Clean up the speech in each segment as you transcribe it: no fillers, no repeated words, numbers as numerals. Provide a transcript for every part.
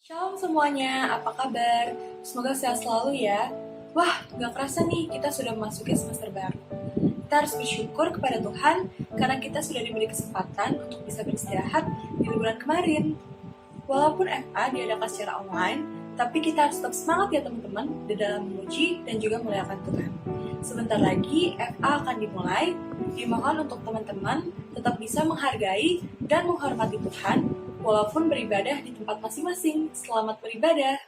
Shalom semuanya, apa kabar? Semoga sehat selalu ya. Wah, gak kerasa nih kita sudah memasuki semester baru. Kita harus bersyukur kepada Tuhan karena kita sudah diberi kesempatan untuk bisa beristirahat di liburan kemarin. Walaupun FA diadakan secara online, tapi kita harus tetap semangat ya teman-teman di dalam memuji dan juga memuliakan Tuhan. Sebentar lagi FA akan dimulai. Dimohon untuk teman-teman tetap bisa menghargai dan menghormati Tuhan walaupun beribadah di tempat masing-masing. Selamat beribadah.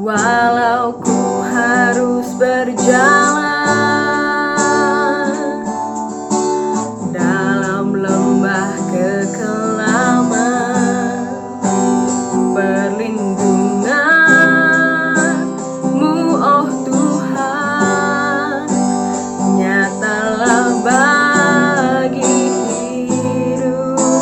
Walau ku harus berjalan dalam lembah kekelaman, perlindungan-Mu, oh Tuhan, nyatalah bagi hidupku.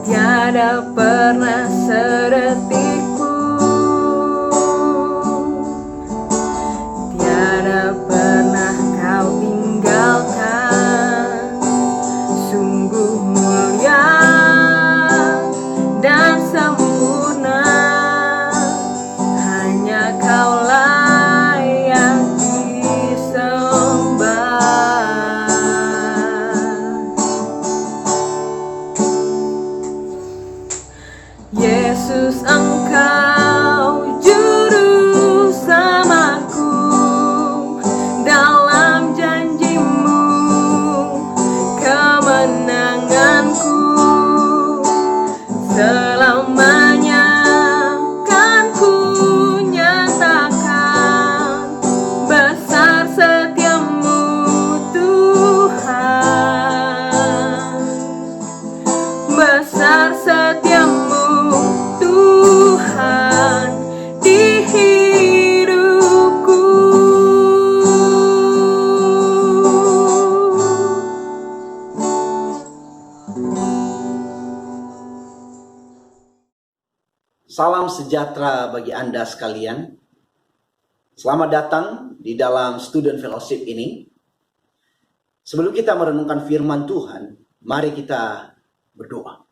Tiada pernah sedetik pun, tiada pernah Kau tinggalkan. Sungguh mulia dan sempurna, hanya Kaulah yang disembah. Yesus, Engkau juru samaku dalam janji-Mu, kemenanganku selamanya kan ku nyatakan. Besar setia-Mu Tuhan, besar setia-Mu Tuhan di hidupku. Salam sejahtera bagi Anda sekalian. Selamat datang di dalam Student Fellowship ini. Sebelum kita merenungkan firman Tuhan, mari kita berdoa.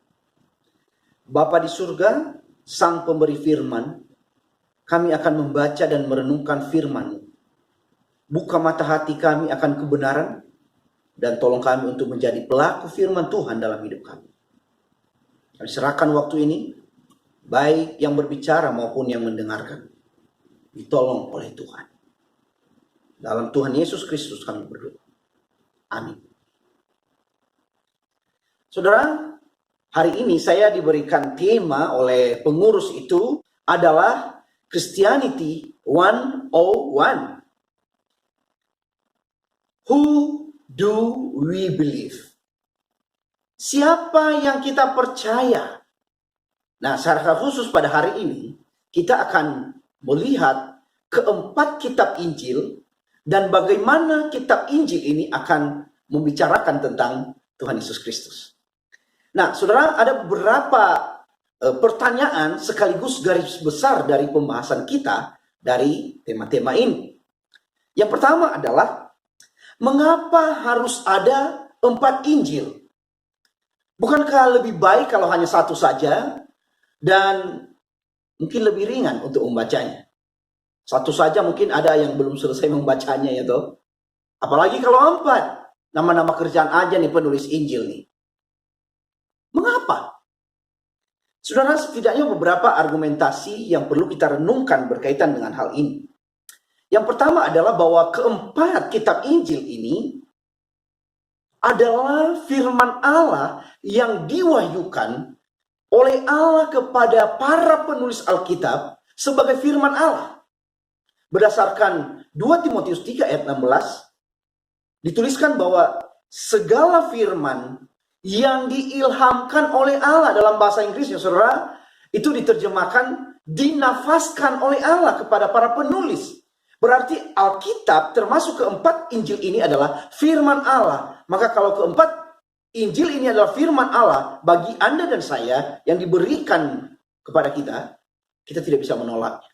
Bapa di surga, Sang Pemberi firman, kami akan membaca dan merenungkan firman-Mu. Buka mata hati kami akan kebenaran, dan tolong kami untuk menjadi pelaku firman Tuhan dalam hidup kami. Kami serahkan waktu ini, baik yang berbicara maupun yang mendengarkan, ditolong oleh Tuhan. Dalam Tuhan Yesus Kristus kami berdoa. Amin. Saudara, hari ini saya diberikan tema oleh pengurus itu adalah Christianity 101. Who do we believe? Siapa yang kita percaya? Nah, secara khusus pada hari ini, kita akan melihat keempat kitab Injil dan bagaimana kitab Injil ini akan membicarakan tentang Tuhan Yesus Kristus. Nah, saudara, ada beberapa pertanyaan sekaligus garis besar dari pembahasan kita dari tema-tema ini. Yang pertama adalah, mengapa harus ada 4 Injil? Bukankah lebih baik kalau hanya satu saja? Dan mungkin lebih ringan untuk membacanya. Satu saja mungkin ada yang belum selesai membacanya ya toh. Apalagi kalau 4. Nama-nama kerjaan aja nih penulis Injil nih. Mengapa? Saudara, setidaknya beberapa argumentasi yang perlu kita renungkan berkaitan dengan hal ini. Yang pertama adalah bahwa keempat kitab Injil ini adalah firman Allah yang diwahyukan oleh Allah kepada para penulis Alkitab sebagai firman Allah. Berdasarkan 2 Timotius 3 ayat 16, dituliskan bahwa segala firman yang diilhamkan oleh Allah dalam bahasa Inggrisnya, saudara, itu diterjemahkan, dinafaskan oleh Allah kepada para penulis. Berarti Alkitab termasuk keempat Injil ini adalah firman Allah. Maka kalau keempat Injil ini adalah firman Allah bagi Anda dan saya yang diberikan kepada kita, kita tidak bisa menolaknya.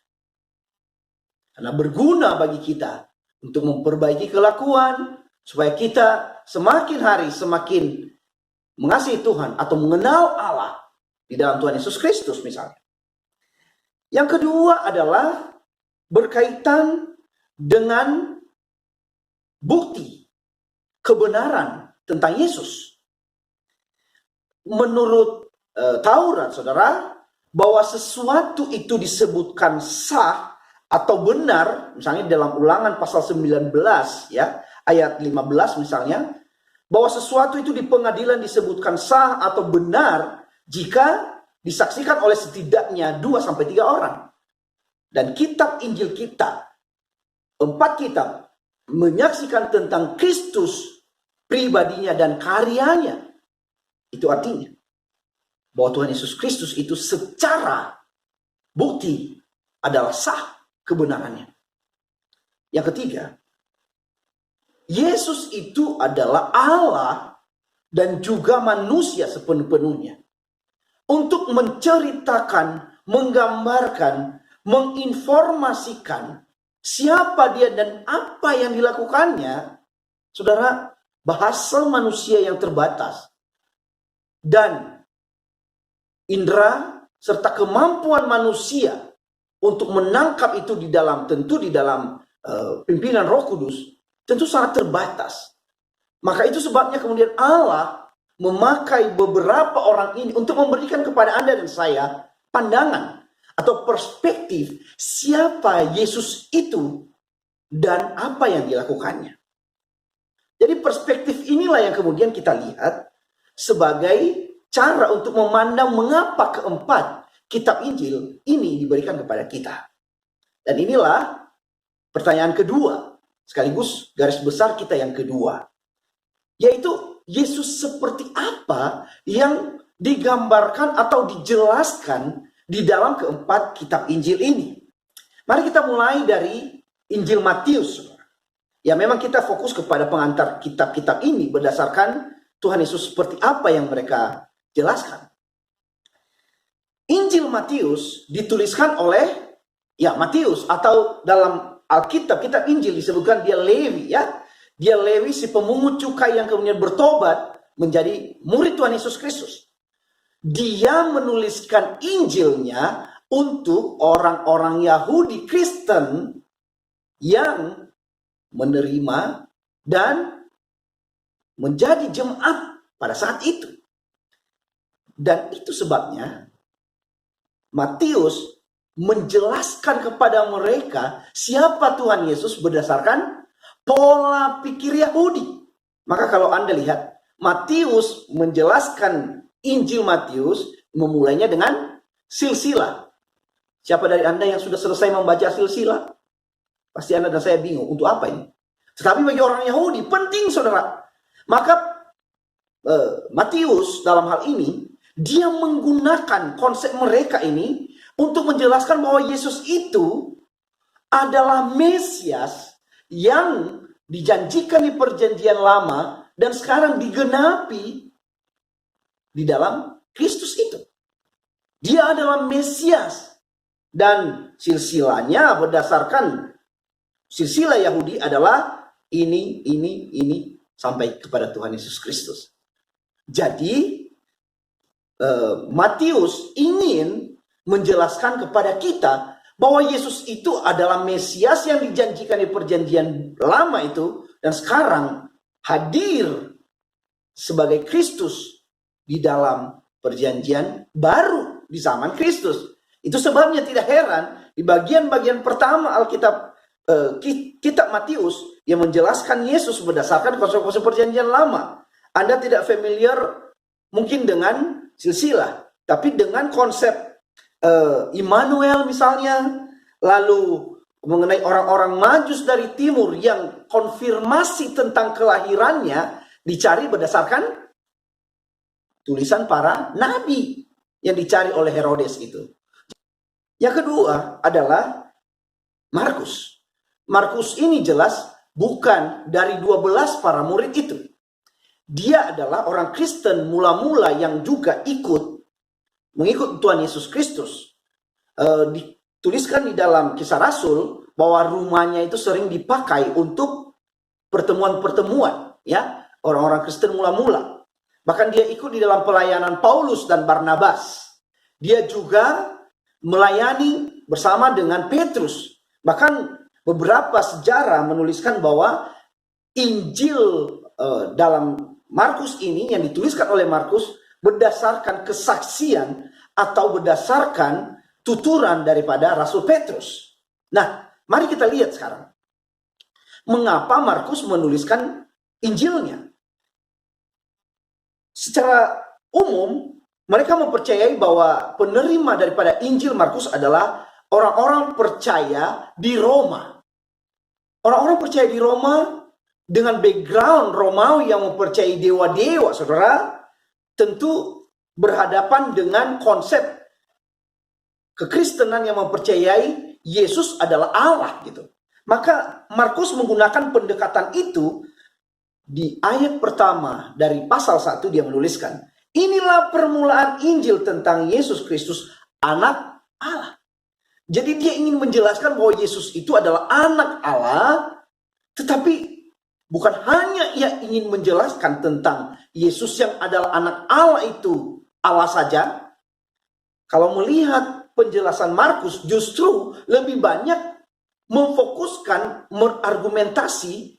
Karena berguna bagi kita untuk memperbaiki kelakuan, supaya kita semakin hari semakin mengasihi Tuhan atau mengenal Allah di dalam Tuhan Yesus Kristus misalnya. Yang kedua adalah berkaitan dengan bukti kebenaran tentang Yesus. Menurut Taurat, saudara, bahwa sesuatu itu disebutkan sah atau benar, misalnya dalam Ulangan pasal 19 ya, ayat 15 misalnya, bahwa sesuatu itu di pengadilan disebutkan sah atau benar jika disaksikan oleh setidaknya 2-3 orang. Dan kitab Injil kita, 4 kitab, menyaksikan tentang Kristus, pribadinya dan karyanya. Itu artinya bahwa Tuhan Yesus Kristus itu secara bukti adalah sah kebenarannya. Yang ketiga, Yesus itu adalah Allah dan juga manusia sepenuh-penuhnya. Untuk menceritakan, menggambarkan, menginformasikan siapa dia dan apa yang dilakukannya, saudara, bahasa manusia yang terbatas dan indera serta kemampuan manusia untuk menangkap itu di dalam pimpinan Roh Kudus tentu sangat terbatas. Maka itu sebabnya kemudian Allah memakai beberapa orang ini untuk memberikan kepada Anda dan saya pandangan atau perspektif siapa Yesus itu dan apa yang dilakukannya. Jadi perspektif inilah yang kemudian kita lihat sebagai cara untuk memandang mengapa keempat kitab Injil ini diberikan kepada kita. Dan inilah pertanyaan kedua, sekaligus garis besar kita yang kedua, yaitu Yesus seperti apa yang digambarkan atau dijelaskan di dalam keempat kitab Injil ini. Mari kita mulai dari Injil Matius. Ya, memang kita fokus kepada pengantar kitab-kitab ini berdasarkan Tuhan Yesus seperti apa yang mereka jelaskan. Injil Matius dituliskan oleh Matius, atau dalam Alkitab kitab Injil disebutkan dia Lewi ya. Dia Lewi, si pemungut cukai yang kemudian bertobat menjadi murid Tuhan Yesus Kristus. Dia menuliskan Injilnya untuk orang-orang Yahudi Kristen yang menerima dan menjadi jemaat pada saat itu. Dan itu sebabnya Matius menjelaskan kepada mereka siapa Tuhan Yesus berdasarkan pola pikir Yahudi. Maka kalau Anda lihat, Matius menjelaskan Injil Matius memulainya dengan silsilah. Siapa dari Anda yang sudah selesai membaca silsilah? Pasti Anda dan saya bingung, untuk apa ini? Tetapi bagi orang Yahudi penting, saudara. Maka Matius dalam hal ini, dia menggunakan konsep mereka ini untuk menjelaskan bahwa Yesus itu adalah Mesias yang dijanjikan di perjanjian lama dan sekarang digenapi di dalam Kristus itu. Dia adalah Mesias dan silsilahnya berdasarkan silsilah Yahudi adalah ini sampai kepada Tuhan Yesus Kristus. Jadi Matius ingin menjelaskan kepada kita bahwa Yesus itu adalah Mesias yang dijanjikan di perjanjian lama itu dan sekarang hadir sebagai Kristus di dalam perjanjian baru di zaman Kristus. Itu sebabnya tidak heran di bagian-bagian pertama Alkitab kitab Matius yang menjelaskan Yesus berdasarkan konsep-konsep perjanjian lama. Anda tidak familiar mungkin dengan silsilah, tapi dengan konsep Immanuel misalnya, lalu mengenai orang-orang Majus dari timur yang konfirmasi tentang kelahirannya dicari berdasarkan tulisan para nabi yang dicari oleh Herodes itu. Yang kedua adalah Markus. Markus ini jelas bukan dari 12 para murid itu. dia adalah orang Kristen mula-mula yang juga mengikut Tuhan Yesus Kristus. Dituliskan di dalam Kisah Rasul bahwa rumahnya itu sering dipakai untuk pertemuan-pertemuan, ya, orang-orang Kristen mula-mula. Bahkan dia ikut di dalam pelayanan Paulus dan Barnabas. Dia juga melayani bersama dengan Petrus. Bahkan beberapa sejarah menuliskan bahwa Injil dalam Markus ini yang dituliskan oleh Markus berdasarkan kesaksian atau berdasarkan tuturan daripada Rasul Petrus. Nah, mari kita lihat sekarang. Mengapa Markus menuliskan Injilnya? Secara umum, mereka mempercayai bahwa penerima daripada Injil Markus adalah orang-orang percaya di Roma. Orang-orang percaya di Roma dengan background Romawi yang mempercayai dewa-dewa, saudara, tentu berhadapan dengan konsep kekristenan yang mempercayai Yesus adalah Allah gitu. Maka Markus menggunakan pendekatan itu. Di ayat pertama dari pasal 1 dia menuliskan, inilah permulaan Injil tentang Yesus Kristus, anak Allah. Jadi dia ingin menjelaskan bahwa Yesus itu adalah anak Allah, tetapi bukan hanya ia ingin menjelaskan tentang Yesus yang adalah anak Allah itu Allah saja. Kalau melihat penjelasan Markus justru lebih banyak memfokuskan, mengargumentasi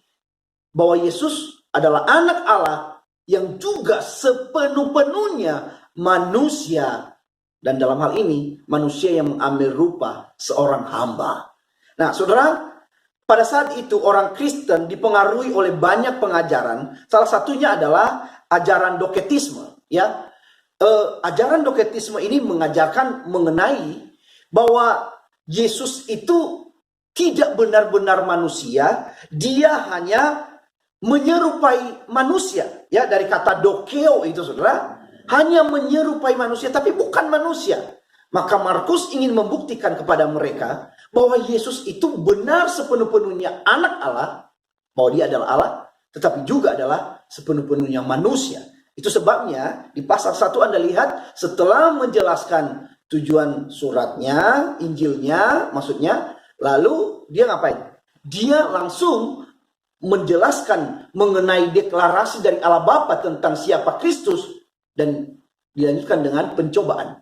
bahwa Yesus adalah anak Allah yang juga sepenuh-penuhnya manusia. Dan dalam hal ini manusia yang mengambil rupa seorang hamba. Nah, saudara, pada saat itu orang Kristen dipengaruhi oleh banyak pengajaran. Salah satunya adalah ajaran doketisme. Ya, ajaran doketisme ini mengajarkan mengenai bahwa Yesus itu tidak benar-benar manusia, dia hanya menyerupai manusia. Ya, dari kata dokeo itu, saudara, hanya menyerupai manusia tapi bukan manusia. Maka Markus ingin membuktikan kepada mereka bahwa Yesus itu benar sepenuh-penuhnya anak Allah, bahwa dia adalah Allah, tetapi juga adalah sepenuh-penuhnya manusia. Itu sebabnya di pasal 1 Anda lihat setelah menjelaskan tujuan suratnya, Injilnya maksudnya, lalu dia ngapain? Dia langsung menjelaskan mengenai deklarasi dari Allah Bapa tentang siapa Kristus, dan dilanjutkan dengan pencobaan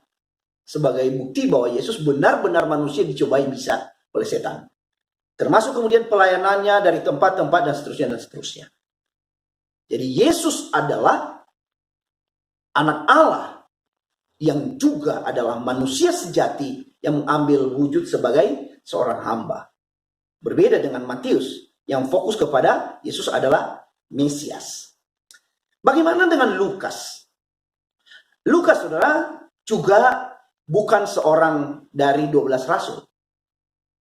sebagai bukti bahwa Yesus benar-benar manusia dicobai bisa oleh setan. Termasuk kemudian pelayanannya dari tempat-tempat dan seterusnya dan seterusnya. Jadi Yesus adalah anak Allah yang juga adalah manusia sejati yang mengambil wujud sebagai seorang hamba. Berbeda dengan Matius yang fokus kepada Yesus adalah Mesias. Bagaimana dengan Lukas? Lukas, saudara, juga bukan seorang dari 12 rasul.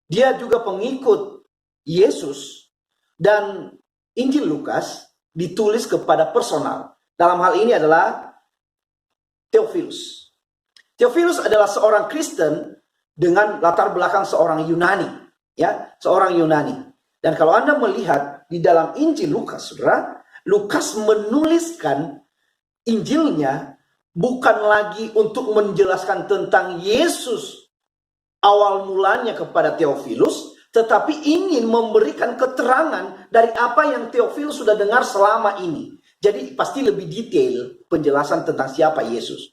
Dia juga pengikut Yesus, dan Injil Lukas ditulis kepada personal. Dalam hal ini adalah Theophilus. Theophilus adalah seorang Kristen dengan latar belakang seorang Yunani, ya, seorang Yunani. Dan kalau Anda melihat di dalam Injil Lukas, saudara, Lukas menuliskan Injilnya bukan lagi untuk menjelaskan tentang Yesus awal mulanya kepada Theophilus, tetapi ingin memberikan keterangan dari apa yang Theophilus sudah dengar selama ini. Jadi pasti lebih detail penjelasan tentang siapa Yesus.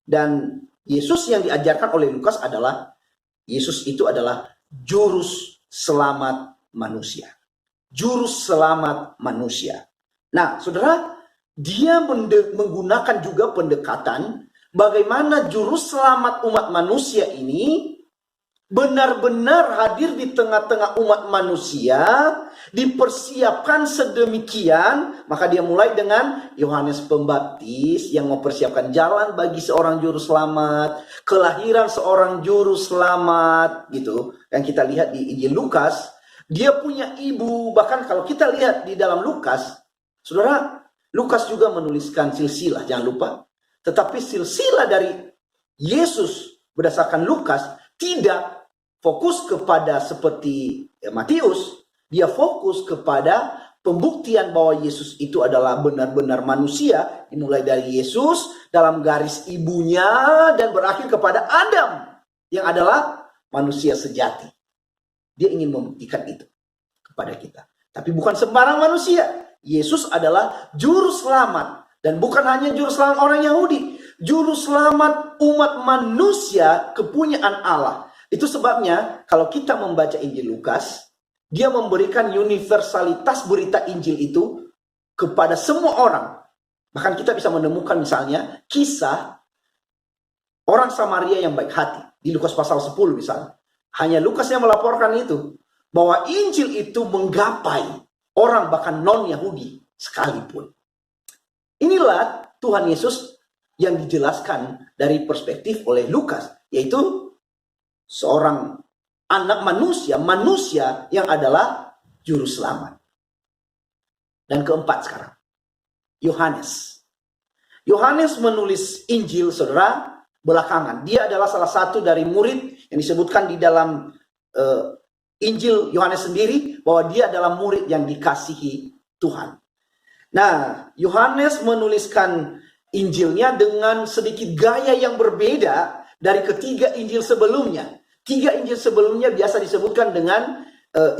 Dan Yesus yang diajarkan oleh Lukas adalah, Yesus itu adalah jurus selamat manusia. Jurus selamat manusia. Nah, saudara, dia menggunakan juga pendekatan bagaimana jurus selamat umat manusia ini benar-benar hadir di tengah-tengah umat manusia, dipersiapkan sedemikian. Maka dia mulai dengan Yohanes Pembaptis yang mempersiapkan jalan bagi seorang juru selamat, kelahiran seorang juru selamat, gitu. Yang kita lihat di Injil Lukas, dia punya ibu. Bahkan kalau kita lihat di dalam Lukas, saudara, Lukas juga menuliskan silsilah, jangan lupa. Tetapi silsilah dari Yesus berdasarkan Lukas tidak fokus kepada seperti Matius. Dia fokus kepada pembuktian bahwa Yesus itu adalah benar-benar manusia, dimulai dari Yesus dalam garis ibunya dan berakhir kepada Adam yang adalah manusia sejati. Dia ingin membuktikan itu kepada kita. Tapi bukan sembarang manusia. Yesus adalah juru selamat. Dan bukan hanya juru selamat orang Yahudi. Juru selamat umat manusia kepunyaan Allah. Itu sebabnya kalau kita membaca Injil Lukas, dia memberikan universalitas berita Injil itu kepada semua orang. Bahkan kita bisa menemukan misalnya kisah orang Samaria yang baik hati. Di Lukas pasal 10 misalnya. Hanya Lukas yang melaporkan itu. Bahwa Injil itu menggapai orang bahkan non-Yahudi sekalipun. Inilah Tuhan Yesus yang dijelaskan dari perspektif oleh Lukas. Yaitu seorang anak manusia yang adalah juru selamat. Dan keempat sekarang, Yohanes. Yohanes menulis Injil, saudara, belakangan. Dia adalah salah satu dari murid yang disebutkan di dalam Injil Yohanes sendiri, bahwa dia adalah murid yang dikasihi Tuhan. Nah, Yohanes menuliskan Injilnya dengan sedikit gaya yang berbeda dari ketiga Injil sebelumnya. Tiga Injil sebelumnya biasa disebutkan dengan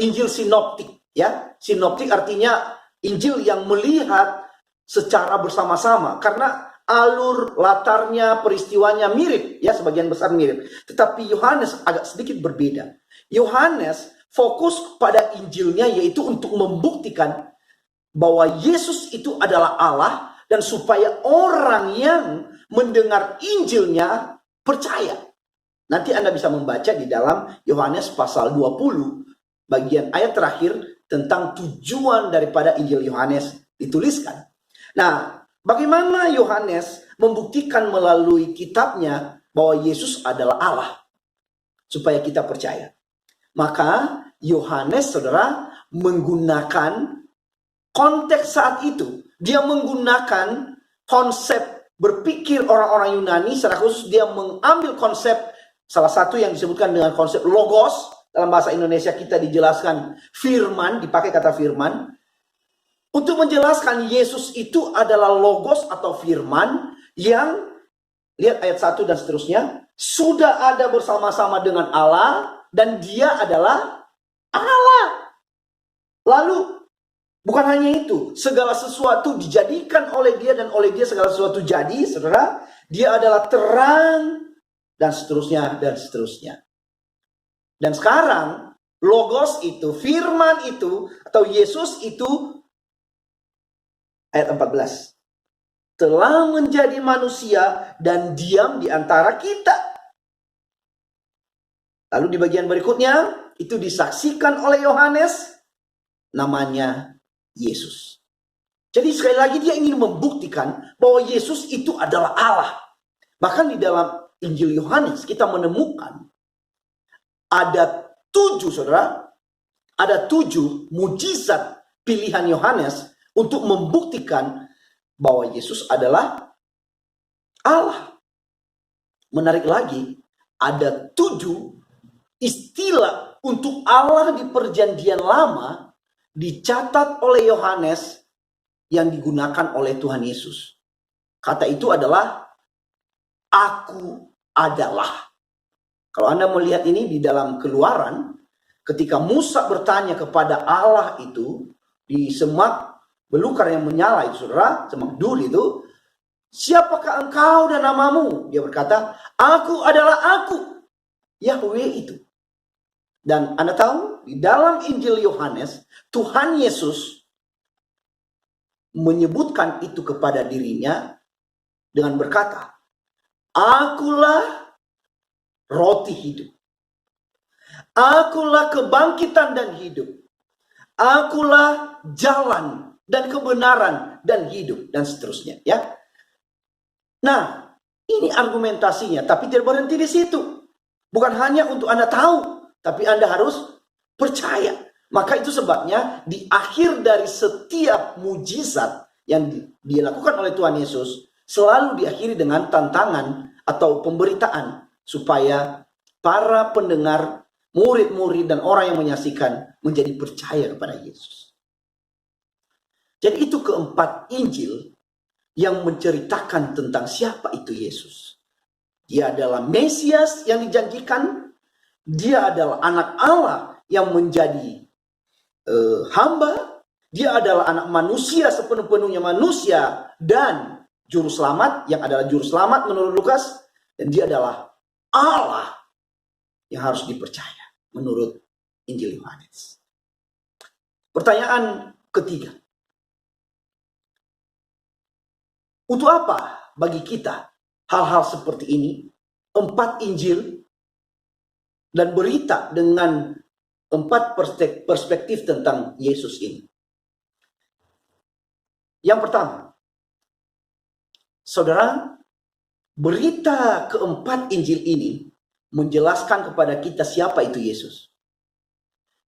Injil sinoptik. Ya, sinoptik artinya Injil yang melihat secara bersama-sama. Karena alur latarnya, peristiwanya mirip. Ya, sebagian besar mirip. Tetapi Yohanes agak sedikit berbeda. Yohanes fokus pada Injilnya yaitu untuk membuktikan bahwa Yesus itu adalah Allah. Dan supaya orang yang mendengar Injilnya percaya. Nanti Anda bisa membaca di dalam Yohanes pasal 20, bagian ayat terakhir tentang tujuan daripada Injil Yohanes dituliskan. Nah, bagaimana Yohanes membuktikan melalui kitabnya bahwa Yesus adalah Allah? Supaya kita percaya. Maka Yohanes, saudara, menggunakan konteks saat itu. Dia menggunakan konsep berpikir orang-orang Yunani. Secara khusus dia mengambil konsep salah satu yang disebutkan dengan konsep logos. Dalam bahasa Indonesia kita dijelaskan firman, dipakai kata firman. Untuk menjelaskan Yesus itu adalah logos atau firman yang, lihat ayat 1 dan seterusnya, sudah ada bersama-sama dengan Allah dan dia adalah Allah. Lalu bukan hanya itu, segala sesuatu dijadikan oleh dia dan oleh dia segala sesuatu jadi, saudara. Dia adalah terang dan seterusnya dan seterusnya. Dan sekarang logos itu, firman itu atau Yesus itu ayat 14 telah menjadi manusia dan diam di antara kita. Lalu di bagian berikutnya itu disaksikan oleh Yohanes, namanya Yesus. Jadi sekali lagi dia ingin membuktikan bahwa Yesus itu adalah Allah. Bahkan di dalam Injil Yohanes kita menemukan ada 7, saudara. Ada 7 mujizat pilihan Yohanes untuk membuktikan bahwa Yesus adalah Allah. Menarik lagi, ada 7 istilah untuk Allah di perjanjian lama dicatat oleh Yohanes yang digunakan oleh Tuhan Yesus. Kata itu adalah aku adalah. Kalau Anda melihat ini di dalam Keluaran, ketika Musa bertanya kepada Allah itu di semak belukar yang menyala itu, saudara, semak dur itu, siapakah engkau dan namamu? Dia berkata, aku adalah aku, Yahweh itu. Dan Anda tahu, di dalam Injil Yohanes, Tuhan Yesus menyebutkan itu kepada dirinya dengan berkata, akulah roti hidup. Akulah kebangkitan dan hidup. Akulah jalan dan kebenaran dan hidup dan seterusnya, ya. Nah, ini argumentasinya, tapi tidak berhenti di situ. Bukan hanya untuk Anda tahu, tapi Anda harus percaya. Maka itu sebabnya di akhir dari setiap mujizat yang dilakukan oleh Tuhan Yesus selalu diakhiri dengan tantangan atau pemberitaan supaya para pendengar, murid-murid dan orang yang menyaksikan menjadi percaya kepada Yesus. Jadi itu keempat Injil yang menceritakan tentang siapa itu Yesus. Dia adalah Mesias yang dijanjikan. Dia adalah anak Allah yang menjadi hamba. Dia adalah anak manusia sepenuh-penuhnya manusia dan juru selamat yang adalah juru selamat menurut Lukas. Dan dia adalah Allah yang harus dipercaya menurut Injil Yohanes. Pertanyaan ketiga. Untuk apa bagi kita hal-hal seperti ini? 4 Injil dan berita dengan 4 perspektif tentang Yesus ini. Yang pertama, saudara, berita keempat Injil ini menjelaskan kepada kita siapa itu Yesus.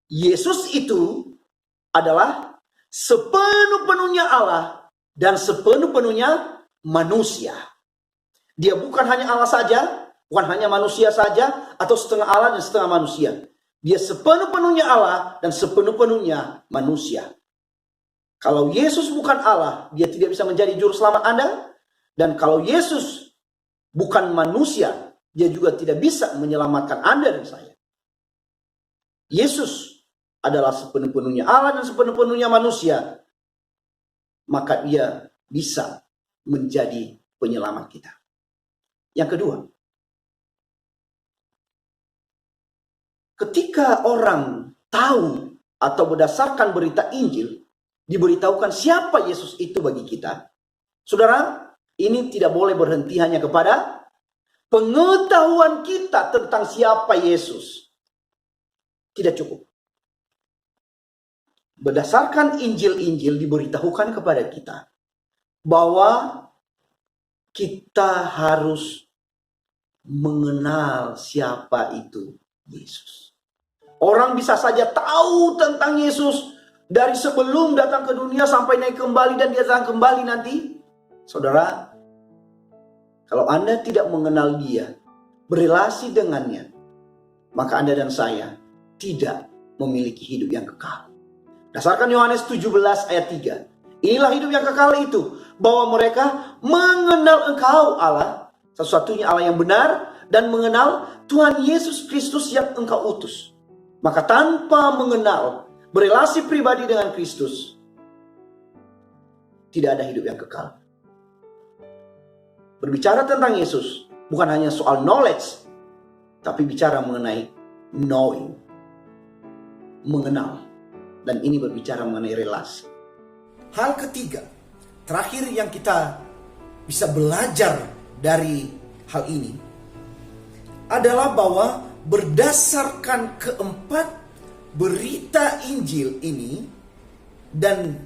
Yesus itu adalah sepenuh-penuhnya Allah dan sepenuh-penuhnya manusia. Dia bukan hanya Allah saja, bukan hanya manusia saja, atau setengah Allah dan setengah manusia. Dia sepenuh-penuhnya Allah dan sepenuh-penuhnya manusia. Kalau Yesus bukan Allah, dia tidak bisa menjadi juru selamat Anda. Dan kalau Yesus bukan manusia, dia juga tidak bisa menyelamatkan Anda dan saya. Yesus adalah sepenuh-penuhnya Allah dan sepenuh-penuhnya manusia. Maka dia bisa menjadi penyelamat kita. Yang kedua, ketika orang tahu atau berdasarkan berita Injil, diberitahukan siapa Yesus itu bagi kita. Saudara, ini tidak boleh berhenti hanya kepada pengetahuan kita tentang siapa Yesus. Tidak cukup. Berdasarkan Injil-Injil diberitahukan kepada kita bahwa kita harus mengenal siapa itu Yesus. Orang bisa saja tahu tentang Yesus dari sebelum datang ke dunia sampai naik kembali dan dia datang kembali nanti. Saudara, kalau Anda tidak mengenal dia, berelasi dengannya, maka Anda dan saya tidak memiliki hidup yang kekal. Berdasarkan Yohanes 17 ayat 3. Inilah hidup yang kekal itu, bahwa mereka mengenal Engkau Allah, satu-satunya Allah yang benar, dan mengenal Tuhan Yesus Kristus yang Engkau utus. Maka tanpa mengenal, berelasi pribadi dengan Kristus, tidak ada hidup yang kekal. Berbicara tentang Yesus bukan hanya soal knowledge, tapi bicara mengenai knowing, mengenal. Dan ini berbicara mengenai relasi. Hal ketiga, terakhir yang kita bisa belajar dari hal ini adalah bahwa berdasarkan keempat berita Injil ini dan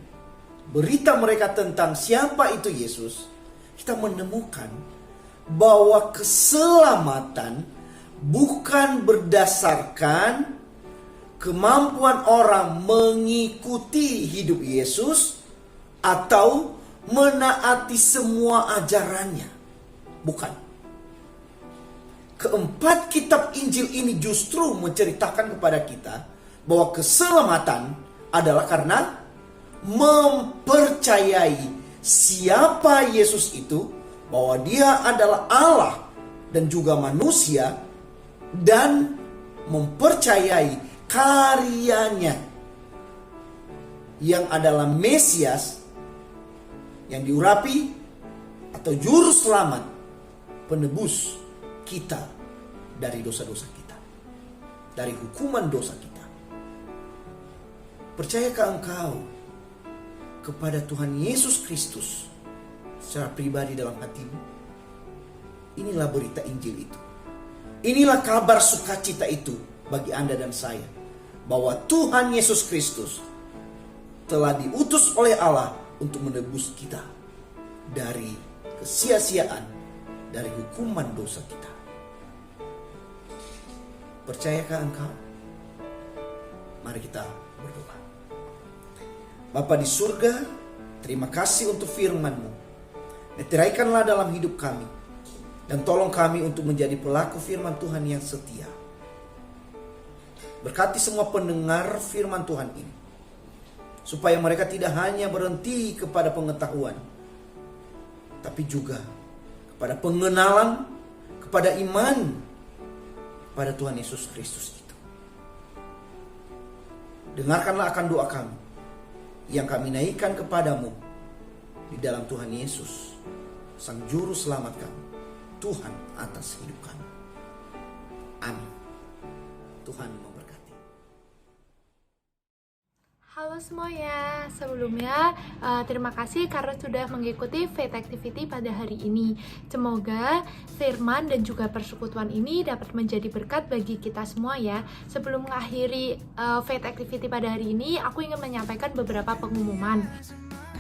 berita mereka tentang siapa itu Yesus, kita menemukan bahwa keselamatan bukan berdasarkan kemampuan orang mengikuti hidup Yesus atau menaati semua ajarannya. Bukan. Keempat kitab Injil ini justru menceritakan kepada kita bahwa keselamatan adalah karena mempercayai siapa Yesus itu, bahwa dia adalah Allah dan juga manusia, dan mempercayai karyanya yang adalah Mesias yang diurapi atau juru selamat, penebus kita dari dosa-dosa kita, dari hukuman dosa kita. Percayakah engkau kepada Tuhan Yesus Kristus secara pribadi dalam hatimu? Inilah berita Injil itu. Inilah kabar sukacita itu bagi Anda dan saya, bahwa Tuhan Yesus Kristus telah diutus oleh Allah untuk menebus kita dari kesia-siaan, dari hukuman dosa kita. Percayakah engkau? Mari kita berdoa. Bapa di surga, terima kasih untuk firman-Mu. Meteraikanlah dalam hidup kami, dan tolong kami untuk menjadi pelaku firman Tuhan yang setia. Berkati semua pendengar firman Tuhan ini. supaya mereka tidak hanya berhenti kepada pengetahuan, tapi juga kepada pengenalan, kepada iman kepada Tuhan Yesus Kristus itu. Dengarkanlah akan doa kami yang kami naikkan kepadamu di dalam Tuhan Yesus, Sang Juru Selamat kami, Tuhan atas hidup kami. Amin. Tuhan memberkati. Halo semuanya, sebelumnya terima kasih karena sudah mengikuti Faith Activity pada hari ini. Semoga firman dan juga persekutuan ini dapat menjadi berkat bagi kita semua ya. Sebelum mengakhiri Faith Activity pada hari ini, aku ingin menyampaikan beberapa pengumuman.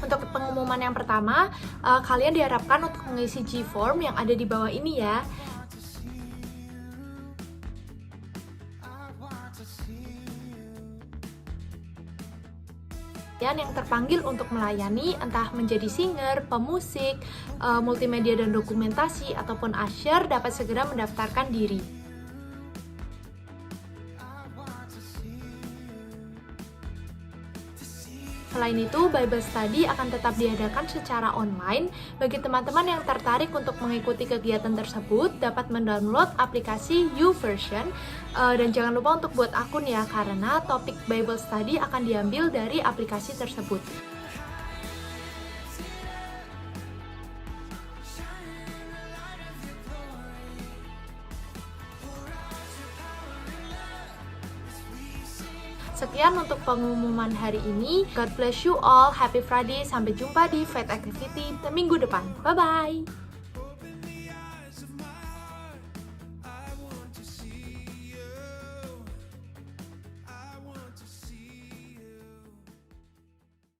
Untuk pengumuman yang pertama, kalian diharapkan untuk mengisi G-Form yang ada di bawah ini ya. Yang terpanggil untuk melayani, entah menjadi singer, pemusik, multimedia dan dokumentasi, ataupun usher, dapat segera mendaftarkan diri. Selain itu, Bible Study akan tetap diadakan secara online. Bagi teman-teman yang tertarik untuk mengikuti kegiatan tersebut, dapat mendownload aplikasi YouVersion. Dan jangan lupa untuk buat akun ya, karena topik Bible Study akan diambil dari aplikasi tersebut. Sekian untuk pengumuman hari ini. God bless you all. Happy Friday. Sampai jumpa di Faith Activity minggu depan. Bye-bye.